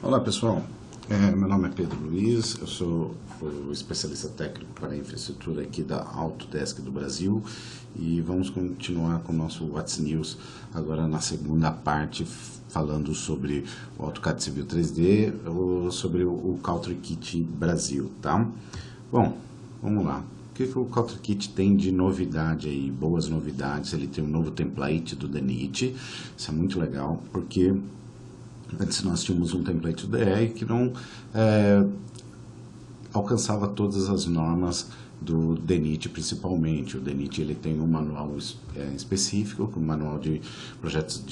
Olá pessoal, meu nome é Pedro Luiz, eu sou o especialista técnico para infraestrutura aqui da Autodesk do Brasil e vamos continuar com o nosso What's News agora na segunda parte, falando sobre o AutoCAD Civil 3D ou sobre o CaltriKit Brasil, tá? Bom, vamos lá. O que o CaltriKit tem de novidade aí? Boas novidades, ele tem um novo template do DENIT, isso é muito legal, porque antes nós tínhamos um template do DR que não alcançava todas as normas do DENIT principalmente. O DENIT ele tem um manual específico, um manual de projetos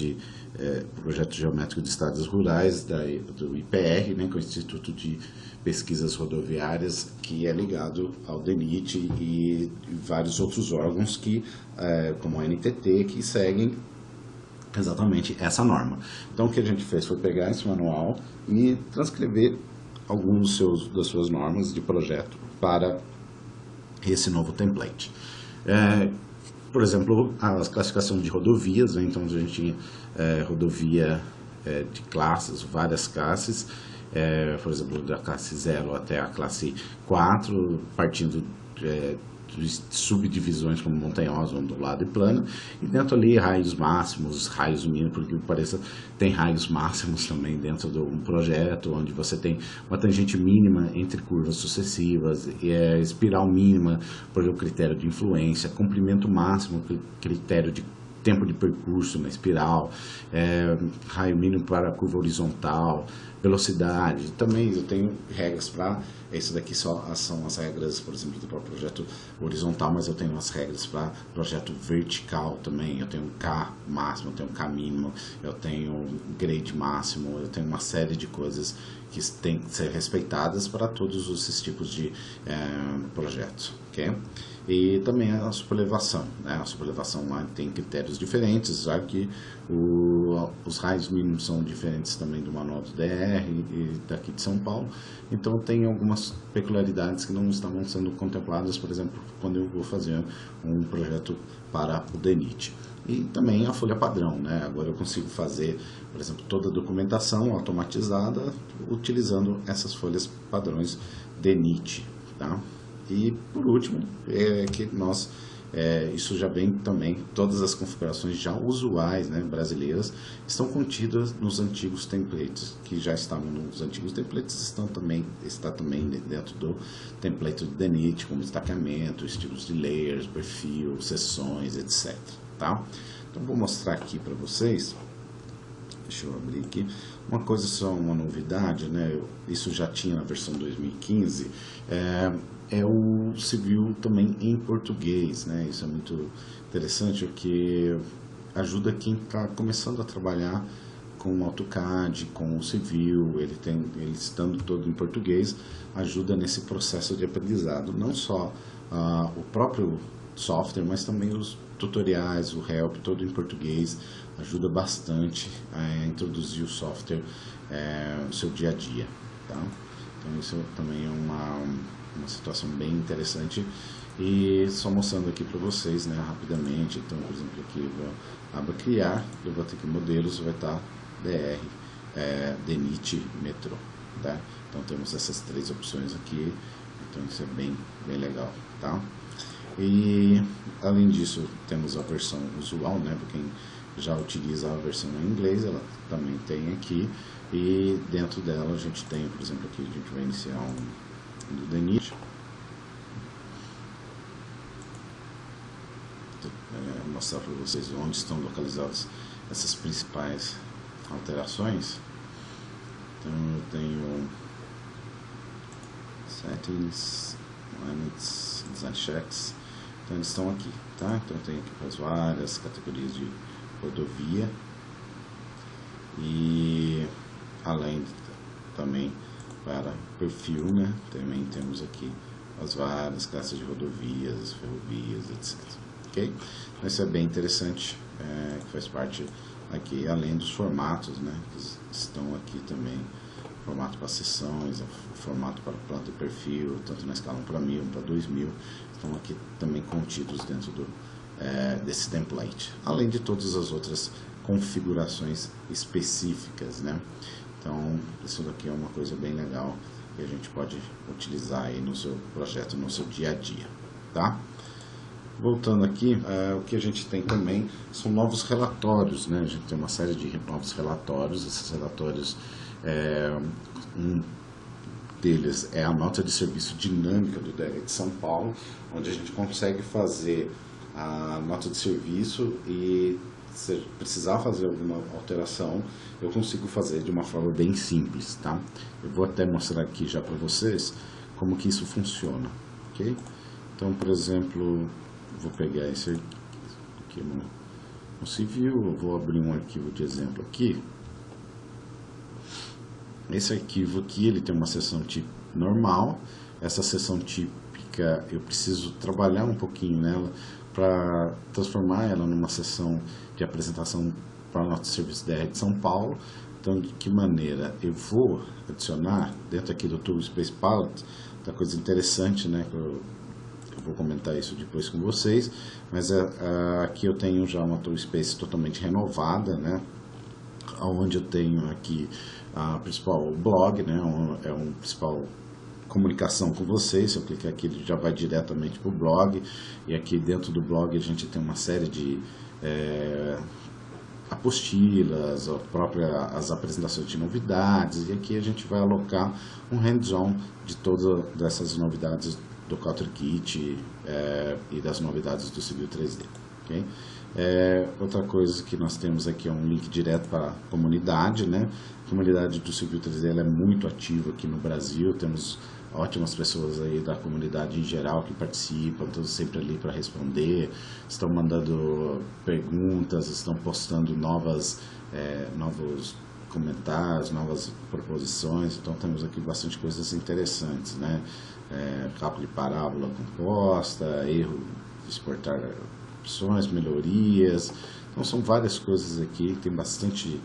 projeto geométrico de estradas rurais do IPR, né, que é o Instituto de Pesquisas Rodoviárias, que é ligado ao DENIT e vários outros órgãos que, como a NTT, que seguem exatamente essa norma. Então o que a gente fez foi pegar esse manual e transcrever alguns das suas normas de projeto para esse novo template. Por exemplo, a classificação de rodovias, né? Então a gente tinha rodovia de classes, várias classes, por exemplo, da classe 0 até a classe 4, partindo de subdivisões como montanhosa, ondulada e plana, e dentro ali raios máximos, raios mínimos, porque pareça tem raios máximos também dentro do projeto, onde você tem uma tangente mínima entre curvas sucessivas, espiral mínima por o critério de influência, comprimento máximo, critério de tempo de percurso na espiral, raio mínimo para a curva horizontal, velocidade. Também eu tenho regras para, isso daqui só são as regras, por exemplo, do projeto horizontal, mas eu tenho as regras para projeto vertical também. Eu tenho K máximo, eu tenho K mínimo, eu tenho grade máximo, eu tenho uma série de coisas que têm que ser respeitadas para todos esses tipos de projetos, ok? E também a superlevação, né? A superlevação lá tem critérios diferentes, já que os raios mínimos são diferentes também do manual do DR e daqui de São Paulo, então tem algumas peculiaridades que não estavam sendo contempladas, por exemplo, quando eu vou fazer um projeto para o DENIT. E também a folha padrão, né? Agora eu consigo fazer, por exemplo, toda a documentação automatizada utilizando essas folhas padrões DENIT, tá? E por último, que isso já vem também, todas as configurações já usuais, né, brasileiras, estão contidas nos antigos templates, que já estavam nos antigos templates, está também dentro do template do DENIT, como destacamento, estilos de layers, perfil, seções, etc. Tá? Então vou mostrar aqui para vocês. Deixa eu abrir aqui. Uma coisa só, uma novidade, né? Isso já tinha na versão 2015, é o civil também em português, né? Isso é muito interessante, porque ajuda quem está começando a trabalhar com o AutoCAD, com o civil, ele estando todo em português, ajuda nesse processo de aprendizado, não só o próprio software, mas também os tutoriais, o help, todo em português, ajuda bastante a introduzir o software no seu dia a dia, tá? Então isso também é uma situação bem interessante. E só mostrando aqui para vocês, né, rapidamente. Então, por exemplo, aqui eu vou abrir criar, eu vou ter aqui modelos, vai estar DR, DENIT, metrô, tá? Então temos essas três opções aqui, então isso é bem legal, tá? E além disso temos a versão usual, né, para quem já utiliza a versão em inglês, ela também tem aqui, e dentro dela a gente tem, por exemplo, aqui a gente vai iniciar do DENIT. Mostrar para vocês onde estão localizadas essas principais alterações. Então eu tenho Settings, Limits, Design Checks. Então eles estão aqui, tá? Então eu tenho aqui as várias categorias de rodovia e além também para perfil, né? Também temos aqui as várias classes de rodovias, ferrovias, etc. Ok? Então isso é bem interessante, que faz parte aqui, além dos formatos, né? Que estão aqui também, formato para seções, formato para planta e perfil, tanto na escala 1 para 1000, 1 para 2000, estão aqui também contidos dentro desse template, além de todas as outras configurações específicas, né? Então, isso daqui é uma coisa bem legal que a gente pode utilizar aí no seu projeto, no seu dia a dia, tá? Voltando aqui, o que a gente tem também são novos relatórios, né? A gente tem uma série de novos relatórios. Esses relatórios, um deles é a nota de serviço dinâmica do DERE de São Paulo, onde a gente consegue fazer a nota de serviço e, se precisar fazer alguma alteração, eu consigo fazer de uma forma bem simples, tá? Eu vou até mostrar aqui já para vocês como que isso funciona, ok? Então, por exemplo, vou pegar esse aqui no civil, eu vou abrir um arquivo de exemplo aqui. Esse arquivo aqui, ele tem uma seção típica normal. Essa seção típica, eu preciso trabalhar um pouquinho nela para transformar ela numa seção de apresentação para o nosso serviço DERE de São Paulo. Então, de que maneira? Eu vou adicionar, dentro aqui do Tool Space Palette, outra coisa interessante, né, que eu vou comentar isso depois com vocês, mas aqui eu tenho já uma Tool Space totalmente renovada, né, onde eu tenho aqui a principal blog, né, é um principal comunicação com vocês. Se eu clicar aqui, ele já vai diretamente para o blog, e aqui dentro do blog a gente tem uma série de apostilas, as apresentações de novidades, e aqui a gente vai alocar um hands-on de todas essas novidades do CauterKit e das novidades do Civil 3D. Okay? Outra coisa que nós temos aqui é um link direto para a comunidade, né? A comunidade do Civil 3D ela é muito ativa aqui no Brasil, temos ótimas pessoas aí da comunidade em geral que participam, estão sempre ali para responder, estão mandando perguntas, estão postando novos comentários, novas proposições. Então temos aqui bastante coisas interessantes, né? Cálculo de parábola composta, erro de exportar opções, melhorias. Então são várias coisas aqui, tem bastante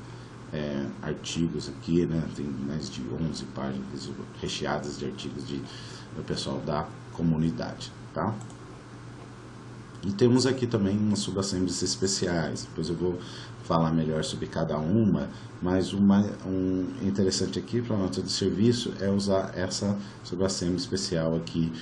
artigos aqui, né? Tem mais de 11 páginas recheadas de artigos do pessoal da comunidade, tá? E temos aqui também umas subassembleys especiais, depois eu vou falar melhor sobre cada uma, mas um interessante aqui para a nota de serviço é usar essa subassembly especial aqui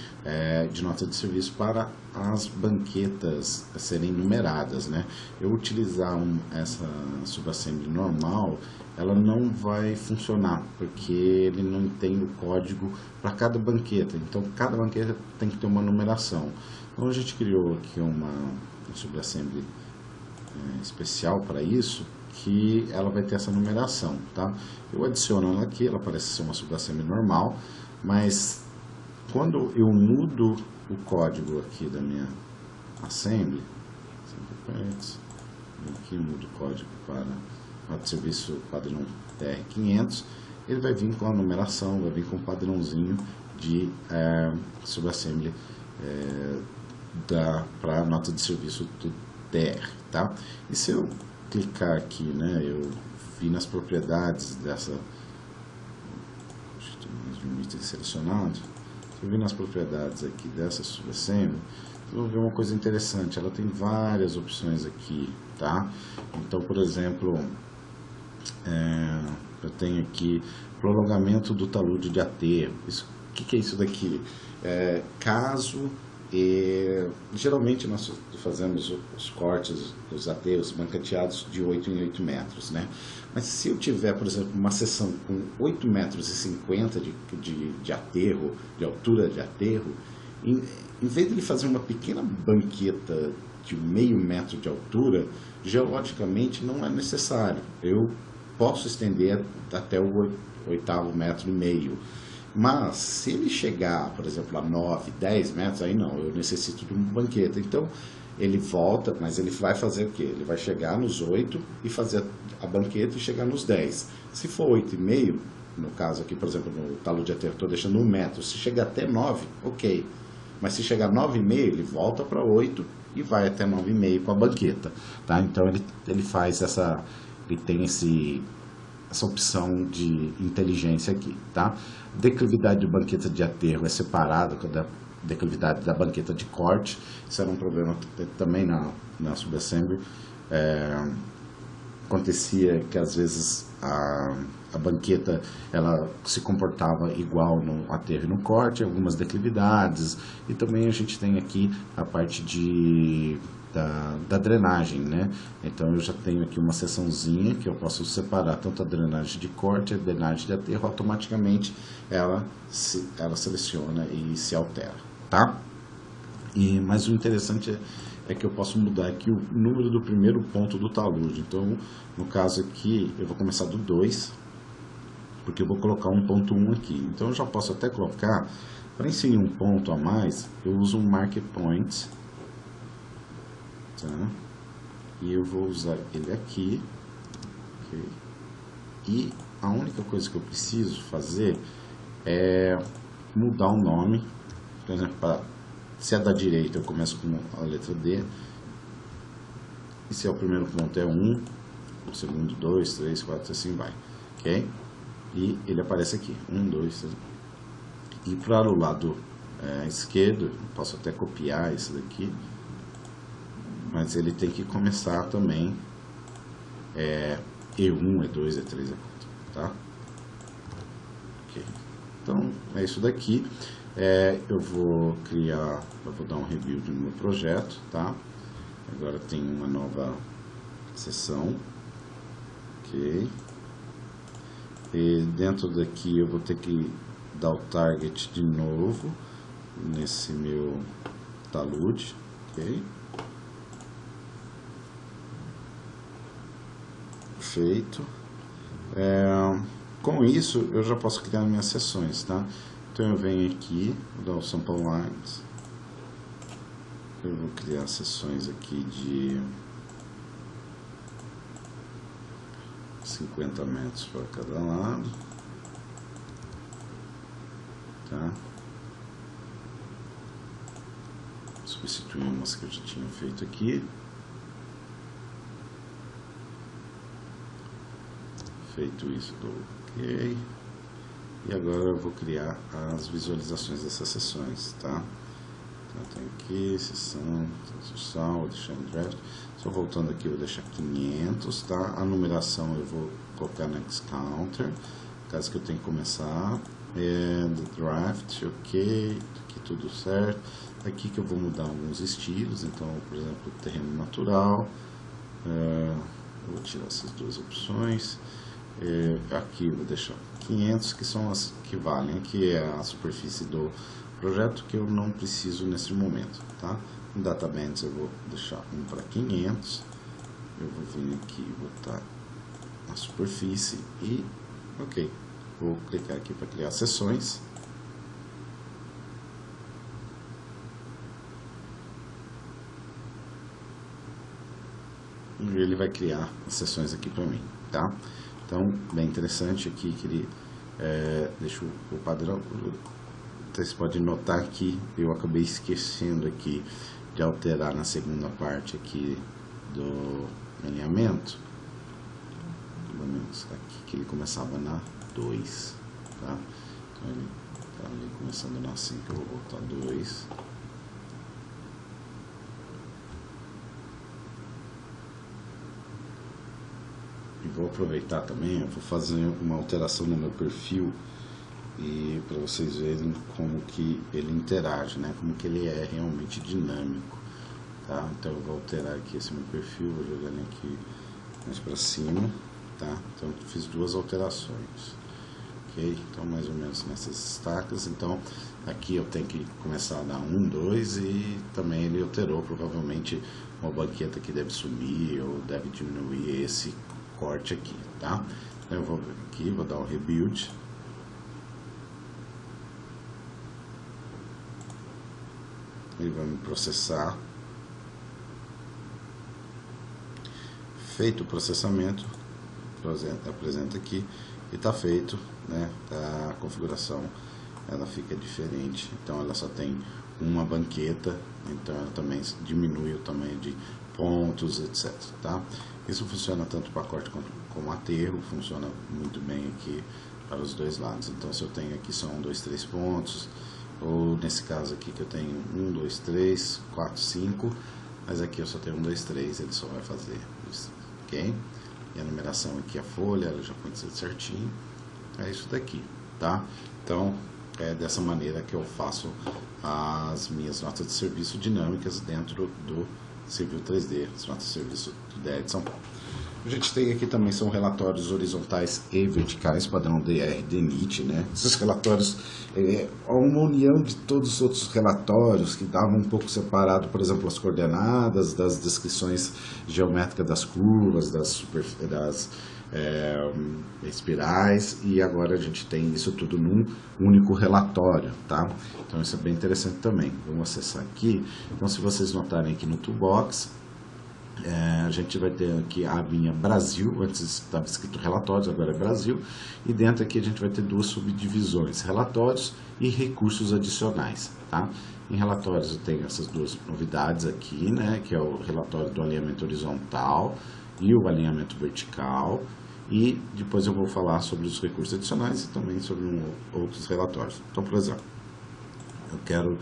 de nota de serviço para as banquetas serem numeradas, né? Eu utilizar essa subassembly normal, ela não vai funcionar, porque ele não tem o código para cada banqueta, então cada banqueta tem que ter uma numeração. Então a gente criou aqui uma subassembly especial para isso, que ela vai ter essa numeração, tá? Eu adiciono ela aqui, ela parece ser uma subassembly normal, mas quando eu mudo o código aqui da minha assembly, aqui mudo o código para o serviço padrão TR500, ele vai vir com a numeração, vai vir com o padrãozinho de subassembly para a nota de serviço do DR, tá? E se eu clicar aqui, né, eu vi nas propriedades dessa, deixa eu ter mais de um item selecionado, se eu vi nas propriedades aqui dessa subassembly, eu vou ver uma coisa interessante, ela tem várias opções aqui, tá? Então, por exemplo, eu tenho aqui prolongamento do talude de aterro. O que é isso daqui? Caso geralmente nós fazemos os cortes dos aterros banqueteados de 8 em 8 metros, né? Mas se eu tiver, por exemplo, uma seção com 8,50 metros de aterro, de altura de aterro, em vez de ele fazer uma pequena banqueta de meio metro de altura, geologicamente não é necessário. Eu posso estender até o 8º metro e meio. Mas se ele chegar, por exemplo, a 9, 10 metros, aí não, eu necessito de uma banqueta. Então ele volta, mas ele vai fazer o quê? Ele vai chegar nos 8 e fazer a banqueta e chegar nos 10. Se for 8,5, no caso aqui, por exemplo, no talude de aterro, estou deixando 1 metro. Se chegar até 9, ok. Mas se chegar a 9,5, ele volta para 8 e vai até 9,5 com a banqueta, tá? Então ele faz ele tem essa opção de inteligência aqui, tá? Declividade de banqueta de aterro é separada da declividade da banqueta de corte. Isso era um problema também na subassembly. Acontecia que às vezes a banqueta ela se comportava igual no aterro e no corte, algumas declividades, e também a gente tem aqui a parte da drenagem, né? Então eu já tenho aqui uma seçãozinha que eu posso separar tanto a drenagem de corte e a drenagem de aterro, automaticamente ela seleciona e se altera, tá? Mas o interessante é que eu posso mudar aqui o número do primeiro ponto do talude. Então, no caso aqui, eu vou começar do 2, porque eu vou colocar 1.1 aqui. Então, eu já posso até colocar, para inserir um ponto a mais, eu uso um Mark Point, tá? E eu vou usar ele aqui, okay? E a única coisa que eu preciso fazer é mudar o nome. Por exemplo, se é da direita, eu começo com a letra D. E se é o primeiro ponto é 1, o segundo 2, 3, 4, assim vai. Ok? E ele aparece aqui. 1, 2, 3. E para o lado esquerdo, eu posso até copiar esse daqui. Mas ele tem que começar também E1, E2, E3, E4. Tá? Ok. Então, é isso daqui. Eu vou dar um rebuild no meu projeto, tá? Agora tem uma nova seção, ok? E dentro daqui eu vou ter que dar o target de novo nesse meu talude, ok? Feito. Com isso eu já posso criar minhas seções, tá? Então eu venho aqui, vou dar o Sample Lines, eu vou criar seções aqui de 50 metros para cada lado, tá? Substituir umas que eu já tinha feito aqui. Feito isso, dou OK. E agora eu vou criar as visualizações dessas sessões, tá? Então tem aqui, sessão, vou deixar em draft. Só voltando aqui, eu vou deixar 500, tá? A numeração eu vou colocar next counter, caso que eu tenha que começar. Draft, ok, aqui tudo certo. Aqui que eu vou mudar alguns estilos, então, por exemplo, terreno natural. Vou tirar essas duas opções. Aqui eu vou deixar 500, que são as que valem, que é a superfície do projeto, que eu não preciso nesse momento, tá? No Databands eu vou deixar 1 para 500, eu vou vir aqui e botar a superfície e ok, vou clicar aqui para criar sessões. E ele vai criar as sessões aqui para mim, tá? Então, bem interessante aqui que ele deixa o padrão. Vocês podem notar que eu acabei esquecendo aqui de alterar na segunda parte aqui do alinhamento. Pelo menos aqui que ele começava na 2, tá? Então ele está ali começando na 5, eu vou voltar 2. E vou aproveitar também, eu vou fazer uma alteração no meu perfil e para vocês verem como que ele interage, né? Como que ele é realmente dinâmico, tá? Então eu vou alterar aqui esse meu perfil, vou jogar ele aqui mais para cima, tá? Então eu fiz duas alterações, ok? Então mais ou menos nessas estacas. Então aqui eu tenho que começar a dar 1, 2 e também ele alterou provavelmente uma banqueta que deve subir ou deve diminuir esse corte aqui, tá? Então eu vou aqui, vou dar um rebuild. Ele vai me processar. Feito o processamento, apresenta aqui e está feito, né? A configuração ela fica diferente, então ela só tem uma banqueta, então ela também diminui o tamanho de pontos, etc, tá? Isso funciona tanto para corte como aterro, funciona muito bem aqui para os dois lados. Então se eu tenho aqui só 1, 2, 3 pontos, ou nesse caso aqui que eu tenho 1, 2, 3, 4, 5, mas aqui eu só tenho 1, 2, 3, ele só vai fazer isso, ok? E a numeração aqui, a folha, ela já pode ser certinho. É isso daqui, tá? Então, é dessa maneira que eu faço as minhas notas de serviço dinâmicas dentro do Civil 3D, as notas de serviço do DEA de São Paulo. A gente tem aqui também são relatórios horizontais e verticais, padrão DR, DENIT, né? Esses relatórios é uma união de todos os outros relatórios que davam um pouco separado, por exemplo, as coordenadas, das descrições geométricas das curvas, das espirais, e agora a gente tem isso tudo num único relatório, tá? Então isso é bem interessante também. Vamos acessar aqui. Então, se vocês notarem aqui no Toolbox, a gente vai ter aqui a abinha Brasil, antes estava escrito relatórios, agora é Brasil, e dentro aqui a gente vai ter duas subdivisões, relatórios e recursos adicionais, tá? Em relatórios eu tenho essas duas novidades aqui, né, que é o relatório do alinhamento horizontal e o alinhamento vertical, e depois eu vou falar sobre os recursos adicionais e também sobre outros relatórios. Então, por exemplo, eu quero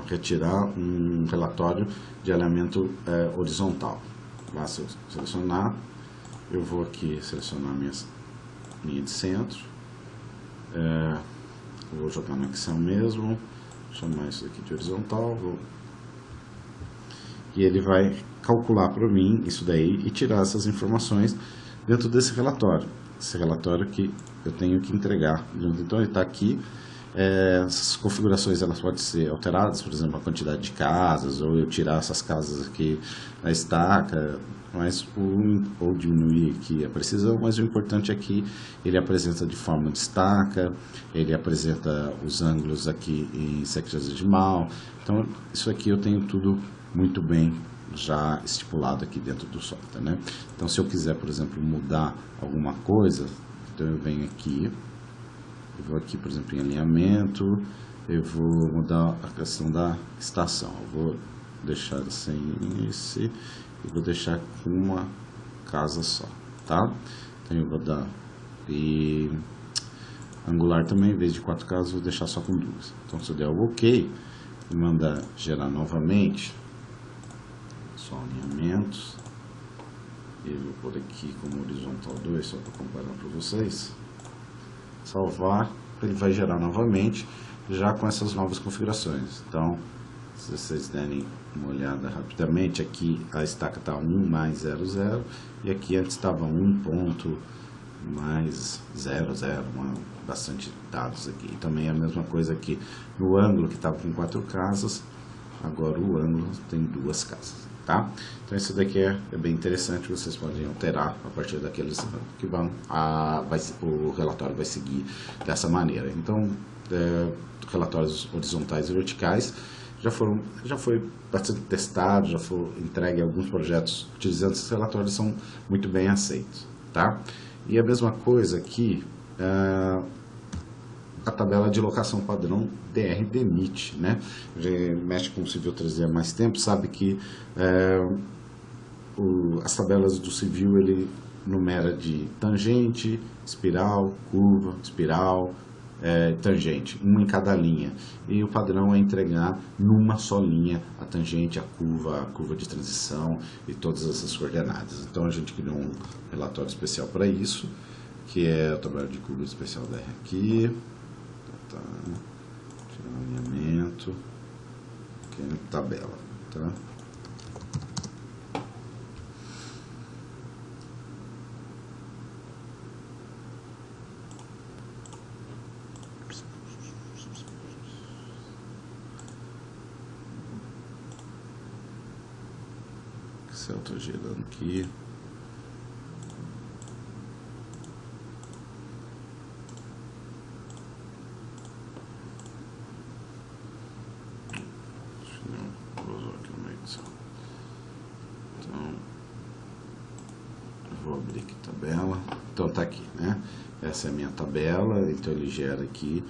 retirar um relatório de alinhamento horizontal. Basta eu selecionar, eu vou aqui selecionar minha linha de centro, vou jogar no Excel mesmo, chamar isso aqui de horizontal, e ele vai calcular para mim isso daí e tirar essas informações dentro desse relatório. Esse relatório que eu tenho que entregar. Então ele está aqui. Essas configurações elas podem ser alteradas, por exemplo, a quantidade de casas, ou eu tirar essas casas aqui na estaca, ou diminuir aqui a precisão, mas o importante é que ele apresenta de forma de estaca, ele apresenta os ângulos aqui em sexagesimal. Então isso aqui eu tenho tudo muito bem já estipulado aqui dentro do software, né? Então se eu quiser, por exemplo, mudar alguma coisa, então eu venho aqui, eu vou aqui, por exemplo, em alinhamento, eu vou mudar a questão da estação, eu vou deixar sem esse e vou deixar com uma casa só, tá? Então eu vou dar, e angular também, em vez de 4 casas, eu vou deixar só com 2. Então se eu der o OK e mandar gerar novamente, só alinhamentos, eu vou pôr aqui como horizontal 2, só para comparar para vocês, salvar, ele vai gerar novamente, já com essas novas configurações. Então, se vocês derem uma olhada rapidamente, aqui a estaca está 1 mais 0, 0, e aqui antes estava 1 ponto mais 0, 0, bastante dados aqui. E também a mesma coisa aqui no ângulo, que estava com 4 casas, agora o ângulo tem 2 casas, tá? Então isso daqui é bem interessante, vocês podem alterar a partir daqueles que vão, o relatório vai seguir dessa maneira. Então, relatórios horizontais e verticais já foi bastante testado, já foi entregue a alguns projetos utilizando esses relatórios, são muito bem aceitos, tá? E a mesma coisa aqui, a tabela de locação padrão DR DENIT, né? Mexe com o Civil 3D há mais tempo, sabe que as tabelas do Civil ele numera de tangente, espiral, curva, espiral, tangente, uma em cada linha. E o padrão é entregar numa só linha a tangente, a curva de transição e todas essas coordenadas. Então a gente criou um relatório especial para isso, que é a tabela de curva especial DR aqui. Tá, tirar o alinhamento, aqui é tabela, tá? Excel tá girando aqui. Então, vou abrir aqui a tabela. Então tá aqui, né? Essa é a minha tabela, então ele gera aqui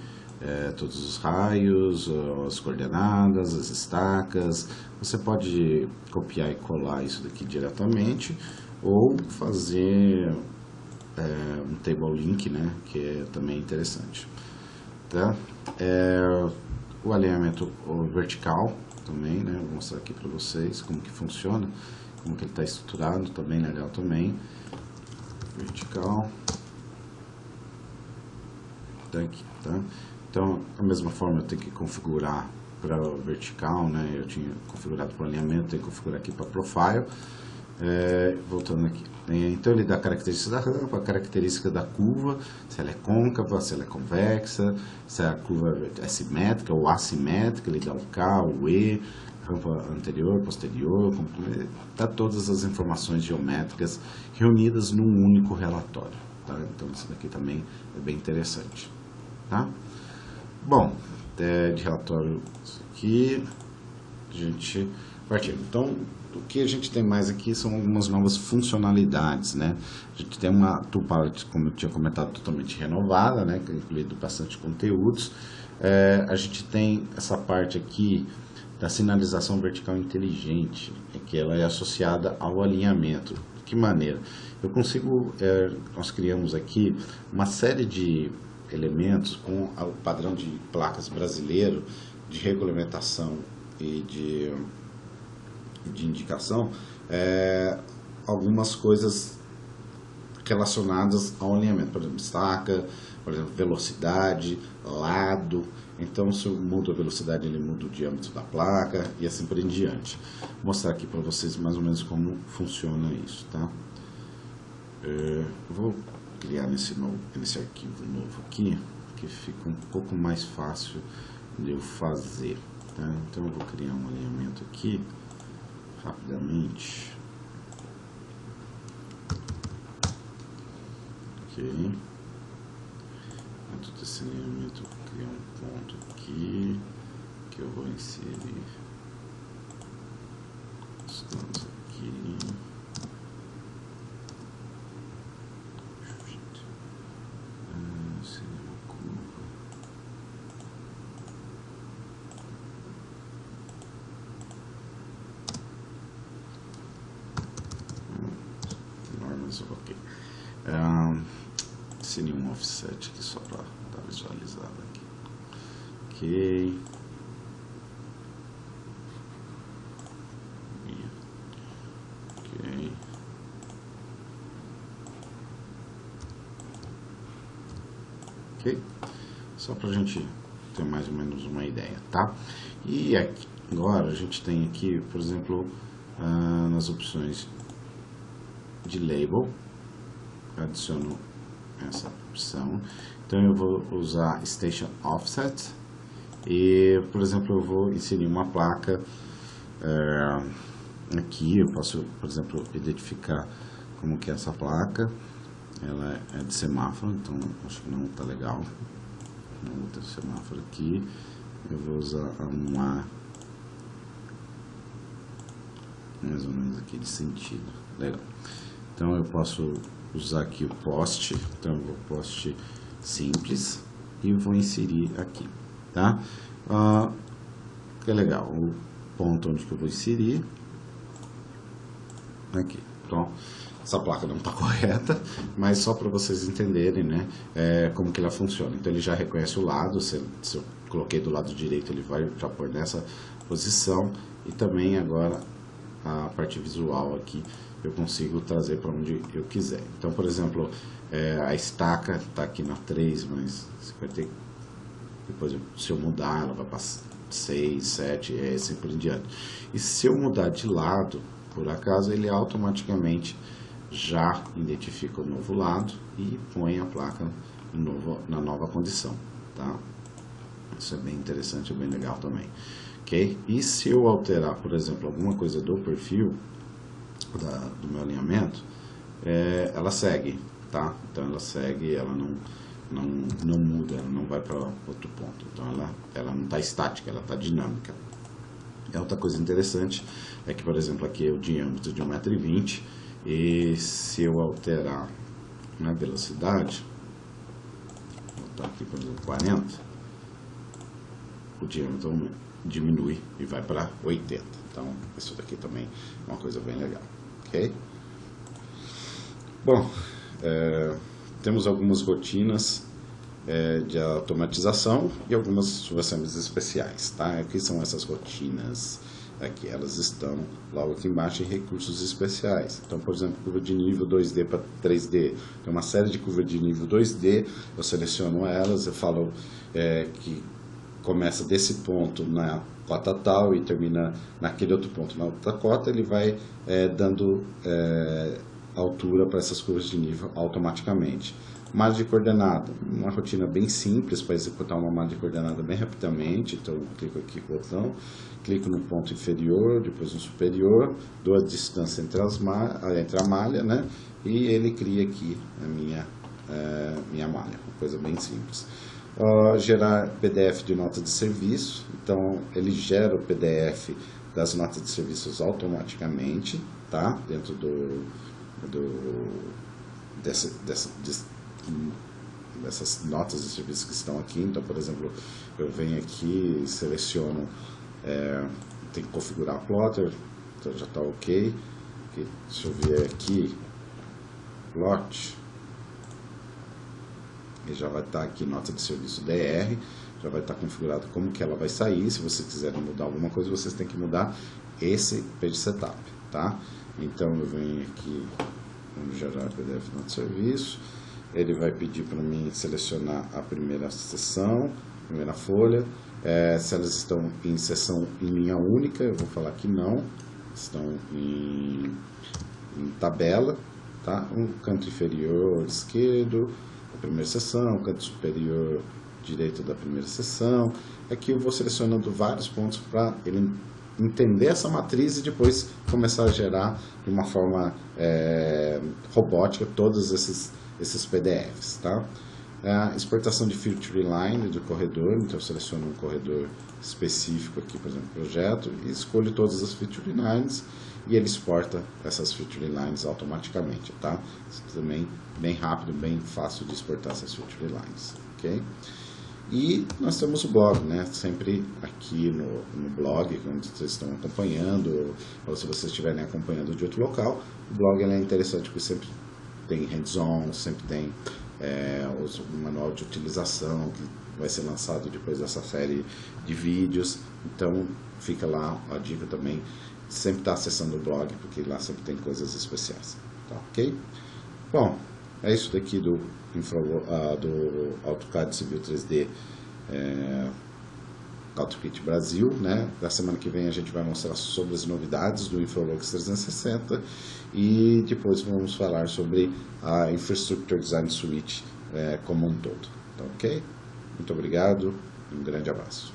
todos os raios, as coordenadas, as estacas. Você pode copiar e colar isso daqui diretamente ou fazer um table link, né? Que é também interessante, tá? O alinhamento vertical também, né? Vou mostrar aqui para vocês como que funciona. como que ele está estruturado, tá bem legal também. Vertical. Tá aqui, tá? Então, da mesma forma, eu tenho que configurar para vertical, né? Eu tinha configurado para alinhamento, tenho que configurar aqui para profile. Voltando aqui. Então, ele dá a característica da rampa, a característica da curva, se ela é côncava, se ela é convexa, se a curva é simétrica ou assimétrica, ele dá o K, o E, rampa anterior, posterior, dá todas as informações geométricas reunidas num único relatório. Tá? Então, isso daqui também é bem interessante. Tá? Bom, de relatório aqui, a gente partiu. Então, o que a gente tem mais aqui são algumas novas funcionalidades, né? A gente tem uma toolpalette, como eu tinha comentado, totalmente renovada, né? Que é incluído bastante conteúdos. A gente tem essa parte aqui da sinalização vertical inteligente, que ela é associada ao alinhamento. De que maneira? Eu consigo, nós criamos aqui uma série de elementos com o padrão de placas brasileiro de regulamentação e de indicação, algumas coisas relacionadas ao alinhamento, por exemplo, estaca, por exemplo, velocidade, lado. Então, se eu mudo a velocidade, ele muda o diâmetro da placa e assim por em diante. Vou mostrar aqui para vocês mais ou menos como funciona isso, tá? Vou criar nesse arquivo novo aqui, que fica um pouco mais fácil de eu fazer, tá? Então, eu vou criar um alinhamento aqui rapidamente. Ok. Dentro desse alinhamento eu vou criar um ponto aqui que eu vou inserir os dados aqui. Seria uma curva. Normas, ok. Seria um offset aqui só para dar visualizada aqui. Ok. Ok. Ok. Só para a gente ter mais ou menos uma ideia, tá? E aqui, agora a gente tem aqui, por exemplo, nas opções de label, adiciono essa opção. Então eu vou usar Station Offset e, por exemplo, eu vou inserir uma placa aqui. Eu posso, por exemplo, identificar como que é essa placa. Ela é de semáforo, então acho que não está legal. Não vou ter semáforo aqui. Eu vou usar uma mais ou menos aquele sentido. Legal. Então eu posso usar aqui o poste. Então eu vou poste simples e vou inserir aqui, tá? Que é legal. O ponto onde que eu vou inserir aqui. Então essa placa não está correta, mas só para vocês entenderem, né, como que ela funciona. Então ele já reconhece o lado. Se eu coloquei do lado direito, ele vai já pôr nessa posição. E também agora a parte visual aqui eu consigo trazer para onde eu quiser. Então, por exemplo, a estaca está aqui na 3, mas você vai ter, depois, se eu mudar, ela vai para 6, 7, e assim por diante. E se eu mudar de lado, por acaso, ele automaticamente já identifica o novo lado e põe a placa na nova condição, tá? Isso é bem interessante, é bem legal também. Ok? E se eu alterar, por exemplo, alguma coisa do perfil do meu alinhamento, ela segue, tá? Então ela segue, ela não muda, ela não vai para outro ponto. Então ela não está estática, ela está dinâmica. E outra coisa interessante é que, por exemplo, aqui é o diâmetro de 1,20 m, e se eu alterar na velocidade, vou botar aqui, por exemplo, 40, o diâmetro diminui e vai para 80. Então isso daqui também é uma coisa bem legal, ok? Bom, temos algumas rotinas de automatização e algumas subassemblies especiais, tá? Aqui são essas rotinas Aqui elas estão logo aqui embaixo em recursos especiais. Então, por exemplo, curva de nível 2D para 3D. Tem uma série de curvas de nível 2D, eu seleciono elas, eu falo que começa desse ponto na cota tal e termina naquele outro ponto na outra cota, ele vai dando altura para essas curvas de nível automaticamente. Malha de coordenada, uma rotina bem simples para executar uma malha de coordenada bem rapidamente. Então, eu clico aqui no botão, clico no ponto inferior, depois no superior, dou a distância entre a malha, né? E ele cria aqui a minha malha, uma coisa bem simples. Gerar PDF de nota de serviço, então ele gera o PDF das notas de serviços automaticamente, tá? Dentro dessas notas de serviço que estão aqui. Então, por exemplo, eu venho aqui e seleciono, tem que configurar a plotter, então já está ok. Deixa eu ver aqui, plot, e já vai estar aqui nota de serviço DR, já vai estar configurado como que ela vai sair. Se vocês quiserem mudar alguma coisa, vocês têm que mudar esse page setup, tá? Então eu venho aqui, vamos gerar PDF nota de serviço, ele vai pedir para mim selecionar a primeira seção, primeira folha, se elas estão em seção em linha única, eu vou falar que não, estão em tabela, tá? Um canto inferior esquerdo da primeira seção, canto superior direito da primeira seção. Aqui eu vou selecionando vários pontos para ele entender essa matriz e depois começar a gerar de uma forma robótica todos esses PDFs, tá? Exportação de feature line do corredor, então eu seleciono um corredor específico aqui, por exemplo, projeto, e escolho todas as feature lines e ele exporta essas feature lines automaticamente, tá? Isso também bem rápido, bem fácil de exportar essas feature lines, ok? E nós temos o blog, né? Sempre aqui no blog, onde vocês estão acompanhando, ou se vocês estiverem acompanhando de outro local, o blog é interessante porque sempre tem hands-on, sempre tem o manual de utilização que vai ser lançado depois dessa série de vídeos. Então fica lá a dica também, sempre está acessando o blog, porque lá sempre tem coisas especiais, tá, ok? Bom, é isso daqui do AutoCAD Civil 3D AutoKit Brasil, né? Da semana que vem a gente vai mostrar sobre as novidades do InfraWorks 360 e depois vamos falar sobre a Infrastructure Design Suite como um todo, tá, ok? Muito obrigado e um grande abraço.